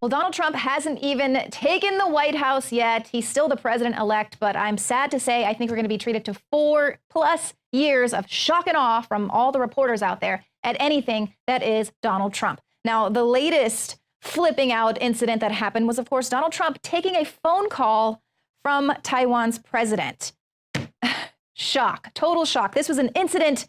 Well, Donald Trump hasn't even taken the White House yet. He's still the president-elect, but I'm sad to say I think we're going to be treated to 4+ years of shock and awe from all the reporters out there at anything that is Donald Trump. Now, the latest flipping out incident that happened was, of course, Donald Trump taking a phone call from Taiwan's president. Shock, total shock. This was an incident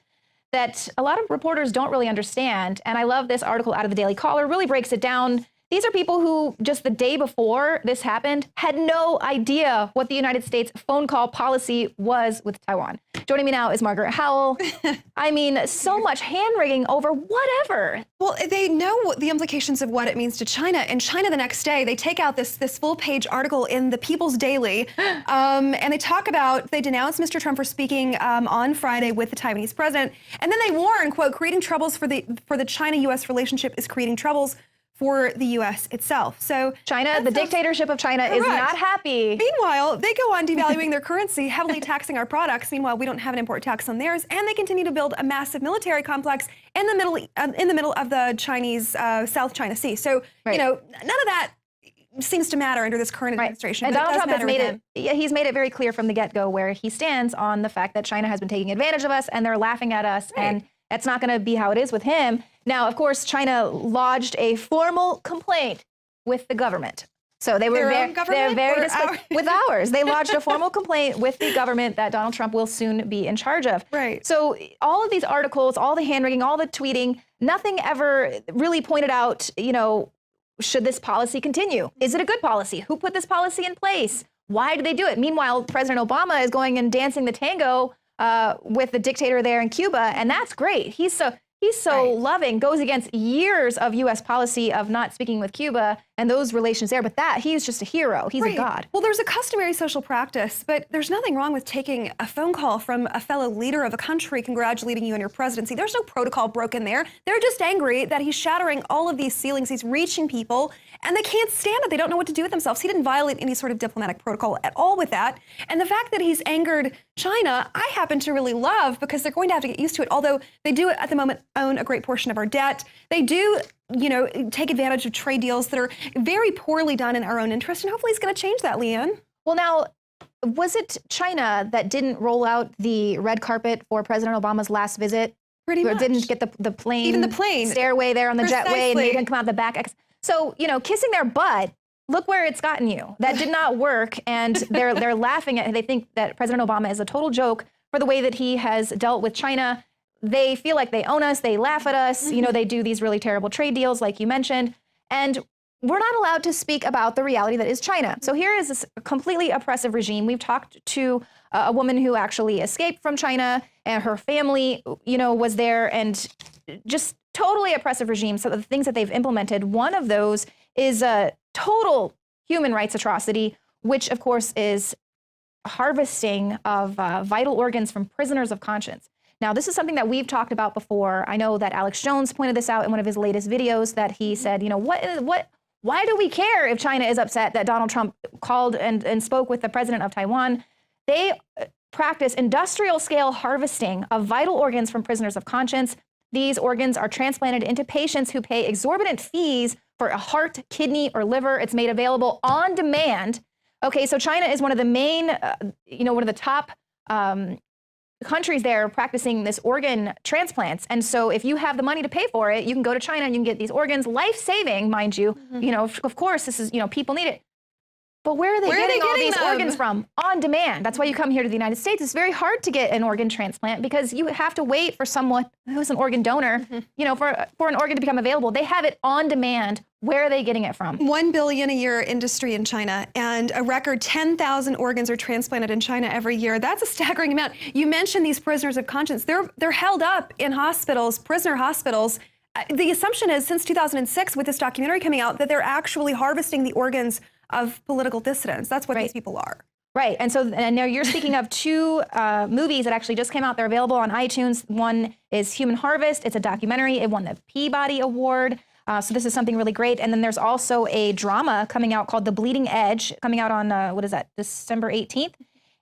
that a lot of reporters don't really understand. And I love this article out of the Daily Caller, really breaks it down. These are people who just the day before this happened had no idea what the United States phone call policy was with Taiwan. Joining me now is Margaret Howell. I mean, so much hand-wringing over whatever. Well, they know the implications of what it means to China. And China the next day, they take out this full-page article in the People's Daily, and they denounce Mr. Trump for speaking on Friday with the Taiwanese president. And then they warn, quote, creating troubles for the China-U.S. relationship is creating troubles for the U.S. itself. So China, the dictatorship of China is not happy. Meanwhile, they go on devaluing their currency, heavily taxing our products. Meanwhile, we don't have an import tax on theirs, and they continue to build a massive military complex in the middle of the Chinese South China Sea. So, you know, none of that seems to matter under this current administration. And Donald Trump has made he's made it very clear from the get-go where he stands on the fact that China has been taking advantage of us and they're laughing at us, and that's not going to be how it is with him. Now, of course, China lodged a formal complaint with the government. So they were with ours. They lodged a formal complaint with the government that Donald Trump will soon be in charge of. Right. So all of these articles, all the hand-wringing, all the tweeting, nothing ever really pointed out, you know, should this policy continue? Is it a good policy? Who put this policy in place? Why did they do it? Meanwhile, President Obama is going and dancing the tango with the dictator there in Cuba, and that's great. He's so loving, goes against years of U.S. policy of not speaking with Cuba and those relations there, but he's just a hero. He's a god. Well, there's a customary social practice, but there's nothing wrong with taking a phone call from a fellow leader of a country congratulating you on your presidency. There's no protocol broken there. They're just angry that he's shattering all of these ceilings. He's reaching people, and they can't stand it. They don't know what to do with themselves. He didn't violate any sort of diplomatic protocol at all with that. And the fact that he's angered China, I happen to really love, because they're going to have to get used to it. Although they do at the moment own a great portion of our debt. They do, you know, take advantage of trade deals that are very poorly done in our own interest, and hopefully it's going to change that, Leanne. Well, now, was it China that didn't roll out the red carpet for President Obama's last visit? Pretty much. Or didn't get the plane, even the plane stairway there on the jetway, and made him come out the back? So, you know, kissing their butt, look where it's gotten you. That did not work, and they're laughing at it. They think that President Obama is a total joke for the way that he has dealt with China. They feel like they own us. They laugh at us. You know, they do these really terrible trade deals, like you mentioned. And we're not allowed to speak about the reality that is China. So here is this completely oppressive regime. We've talked to a woman who actually escaped from China, and her family, you know, was there, and just totally oppressive regime. So the things that they've implemented, one of those is a total human rights atrocity, which of course is harvesting of vital organs from prisoners of conscience. Now, this is something that we've talked about before. I know that Alex Jones pointed this out in one of his latest videos, that he said, you know, why do we care if China is upset that Donald Trump called and spoke with the president of Taiwan? They practice industrial scale harvesting of vital organs from prisoners of conscience. These organs are transplanted into patients who pay exorbitant fees for a heart, kidney, or liver. It's made available on demand. Okay, so China is one of the main, one of the top countries there practicing this organ transplants. And so if you have the money to pay for it, you can go to China and you can get these organs, life-saving, mind you. You know, of course, this is, you know, people need it. But where are they getting all these organs from? On demand. That's why you come here to the United States. It's very hard to get an organ transplant because you have to wait for someone who's an organ donor, you know, for an organ to become available. They have it on demand. Where are they getting it from? $1 billion a year industry in China, and a record 10,000 organs are transplanted in China every year. That's a staggering amount. You mentioned these prisoners of conscience. They're held up in hospitals, prisoner hospitals. The assumption is, since 2006, with this documentary coming out, that they're actually harvesting the organs of political dissidents. That's what these people are. Right. And so now you're speaking of two movies that actually just came out. They're available on iTunes. One is Human Harvest. It's a documentary. It won the Peabody Award. So this is something really great. And then there's also a drama coming out called The Bleeding Edge, coming out on, December 18th.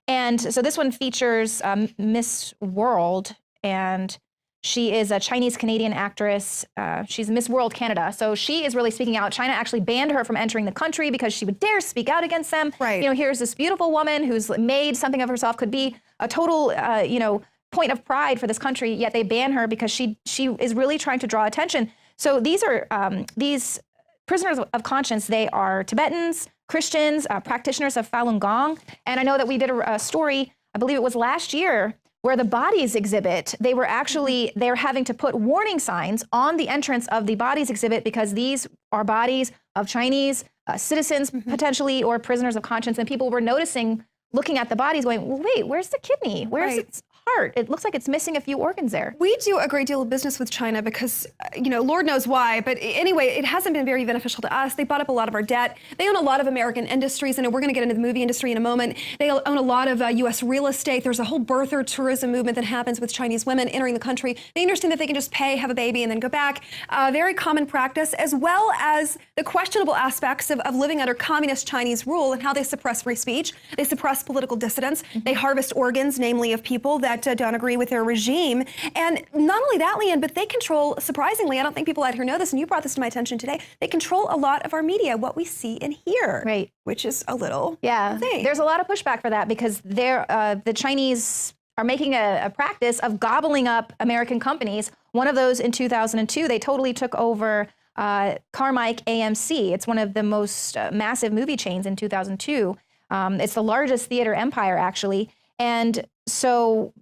And so this one features Miss World, and She is a Chinese-Canadian actress. She's Miss World Canada. So she is really speaking out. China actually banned her from entering the country because she would dare speak out against them. Right. You know, here's this beautiful woman who's made something of herself, could be a total, you know, point of pride for this country, yet they ban her because she is really trying to draw attention. So these are these prisoners of conscience. They are Tibetans, Christians, practitioners of Falun Gong. And I know that we did a story, I believe it was last year, where the bodies exhibit, they're having to put warning signs on the entrance of the bodies exhibit because these are bodies of Chinese citizens potentially, or prisoners of conscience. And people were noticing, looking at the bodies going, well, wait, where's the kidney? Where's its heart? It looks like it's missing a few organs there. We do a great deal of business with China because, you know, Lord knows why. But anyway, it hasn't been very beneficial to us. They bought up a lot of our debt. They own a lot of American industries. And we're going to get into the movie industry in a moment. They own a lot of U.S. real estate. There's a whole birther tourism movement that happens with Chinese women entering the country. They understand that they can just pay, have a baby, and then go back. Very common practice, as well as the questionable aspects of living under communist Chinese rule and how they suppress free speech. They suppress political dissidents. They harvest organs, namely of people that don't agree with their regime. And not only that, Leanne, but they control, surprisingly, I don't think people out here know this, and you brought this to my attention today, they control a lot of our media, what we see and hear. Right. Which is a little thing. There's a lot of pushback for that because the Chinese are making a practice of gobbling up American companies. One of those in 2002, they totally took over Carmike AMC. It's one of the most massive movie chains in 2002. It's the largest theater empire, actually. And so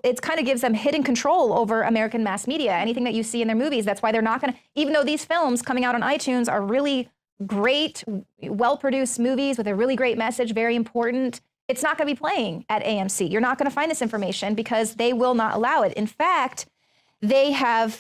it kind of gives them hidden control over American mass media, anything that you see in their movies. That's why they're not going to, even though these films coming out on iTunes are really great, well-produced movies with a really great message, very important, it's not going to be playing at AMC. You're not going to find this information because they will not allow it. In fact, they have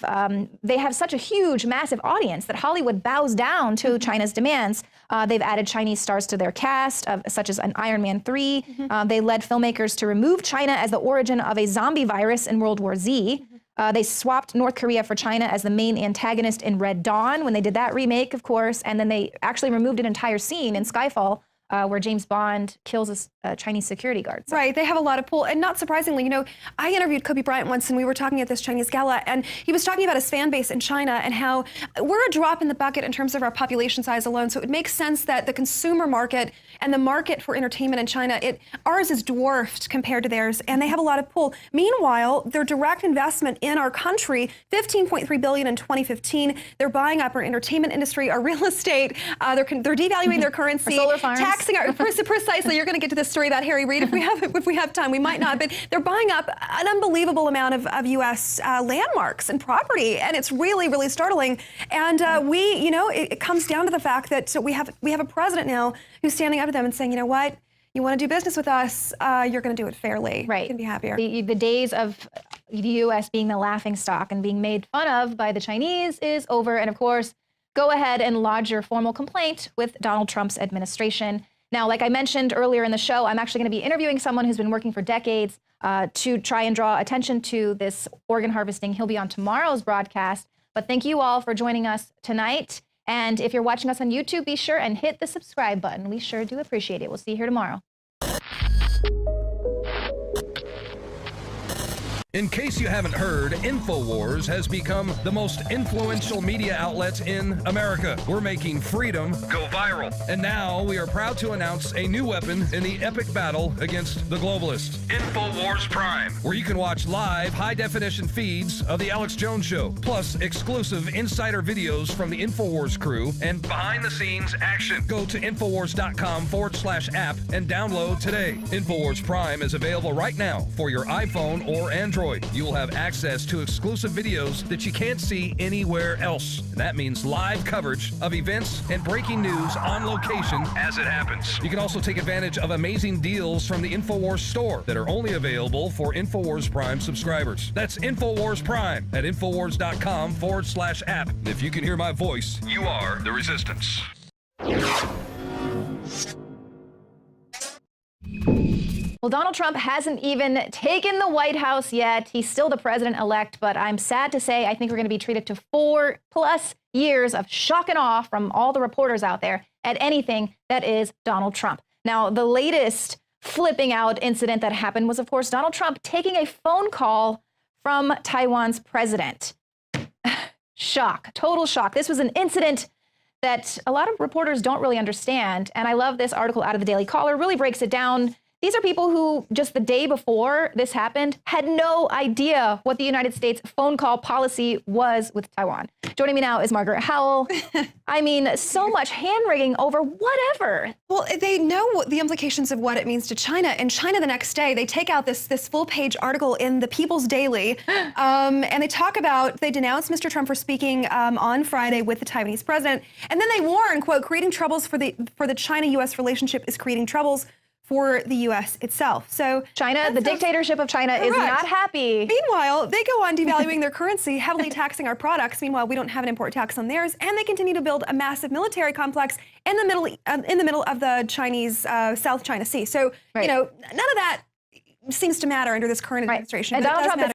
such a huge, massive audience that Hollywood bows down to China's demands. They've added Chinese stars to their cast, such as an Iron Man 3. They led filmmakers to remove China as the origin of a zombie virus in World War Z. They swapped North Korea for China as the main antagonist in Red Dawn when they did that remake, of course. And then they actually removed an entire scene in Skyfall where James Bond kills a Chinese security guard. So. Right, they have a lot of pull. And not surprisingly, you know, I interviewed Kobe Bryant once and we were talking at this Chinese gala, and he was talking about his fan base in China and how we're a drop in the bucket in terms of our population size alone. So it makes sense that the consumer market and the market for entertainment in China, ours is dwarfed compared to theirs, and they have a lot of pull. Meanwhile, their direct investment in our country, $15.3 billion in 2015, they're buying up our entertainment industry, our real estate, they're devaluing their currency, solar farms. Precisely. You're going to get to this story about Harry Reid if we have time. We might not, but they're buying up an unbelievable amount of U.S. Landmarks and property, and it's really, really startling. And it comes down to the fact that we have a president now who's standing up to them and saying, you know what, you want to do business with us, you're going to do it fairly. Right. You can be happier. The days of the U.S. being the laughing stock and being made fun of by the Chinese is over. And of course, go ahead and lodge your formal complaint with Donald Trump's administration. Now, like I mentioned earlier in the show, I'm actually going to be interviewing someone who's been working for decades to try and draw attention to this organ harvesting. He'll be on tomorrow's broadcast. But thank you all for joining us tonight. And if you're watching us on YouTube, be sure and hit the subscribe button. We sure do appreciate it. We'll see you here tomorrow. In case you haven't heard, InfoWars has become the most influential media outlet in America. We're making freedom go viral. And now we are proud to announce a new weapon in the epic battle against the globalists. InfoWars Prime, where you can watch live high-definition feeds of The Alex Jones Show, plus exclusive insider videos from the InfoWars crew and behind-the-scenes action. Go to Infowars.com/app and download today. InfoWars Prime is available right now for your iPhone or Android. You will have access to exclusive videos that you can't see anywhere else. And that means live coverage of events and breaking news on location as it happens. You can also take advantage of amazing deals from the InfoWars store that are only available for InfoWars Prime subscribers. That's InfoWars Prime at Infowars.com/app. And if you can hear my voice, you are the resistance. Well, Donald Trump hasn't even taken the White House yet. He's still the president-elect, but I'm sad to say I think we're going to be treated to 4+ years of shock and awe from all the reporters out there at anything that is Donald Trump. Now, the latest flipping out incident that happened was, of course, Donald Trump taking a phone call from Taiwan's president. Shock, total shock. This was an incident that a lot of reporters don't really understand. And I love this article out of the Daily Caller, really breaks it down. These are people who just the day before this happened had no idea what the United States phone call policy was with Taiwan. Joining me now is Margaret Howell. I mean, so much hand-wringing over whatever. Well, they know the implications of what it means to China. And China the next day, they take out this full-page article in the People's Daily, and they denounce Mr. Trump for speaking on Friday with the Taiwanese president. And then they warn, quote, creating troubles for the China-U.S. relationship is creating troubles for the U.S. itself. So China, the dictatorship of China is not happy. Meanwhile, they go on devaluing their currency, heavily taxing our products. Meanwhile, we don't have an import tax on theirs, and they continue to build a massive military complex in the middle of the Chinese South China Sea. So, you know, none of that seems to matter under this current administration. And but it Donald does Trump matter.